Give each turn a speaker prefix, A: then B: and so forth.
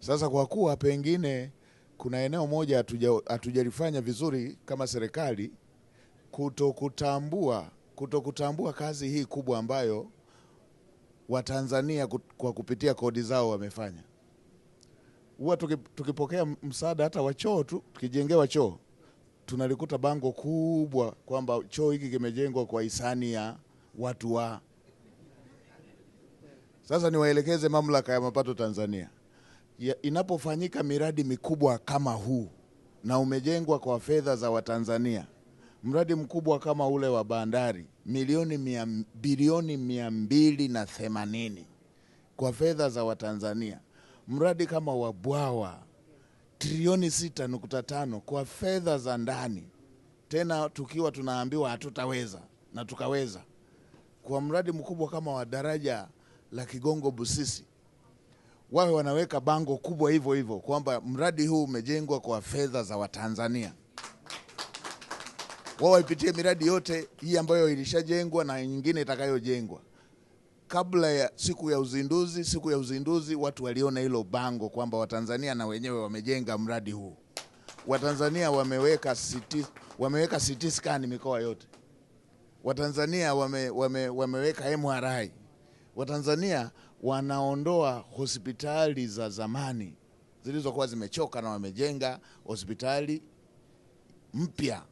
A: Sasa kwa kuwa pengine kuna eneo moja hatujalifanya vizuri kama serikali, kutokutambua kazi hii kubwa ambayo Watanzania kwa kupitia kodi zao wamefanya. Huwa tukipokea msaada hata wa choo tu, tukijengewa choo, tunalikuta bango kubwa kwamba choo hiki kimejengwa kwa hisani ya watu wa. Sasa niwaelekeze Mamlaka ya Mapato Tanzania, inapofanyika miradi mikubwa kama huu na umejengwa kwa fedha za Watanzania, mradi mkubwa kama ule wa bandari bilioni 280 kwa fedha za Watanzania, mradi kama wa bwawa trilioni 6.5 kwa fedha za ndani, tena tukiwa tunaambiwa hatutaweza na tukaweza, kwa mradi mkubwa kama wa daraja la Kigongo Busisi, wawe wanaweka bango kubwa hivyo hivyo kwamba mradi huu umejengwa kwa fedha za Watanzania. Wao waipitie miradi yote hii ambayo ilishajengwa na nyingine itakayojengwa. Kabla ya siku ya uzinduzi watu waliona hilo bango kwamba Watanzania na wenyewe wamejenga mradi huu. Watanzania wameweka CT scan mikoa yote. Watanzania wameweka MRI. Watanzania wanaondoa hospitali za zamani zilizokuwa zimechoka na wamejenga hospitali mpya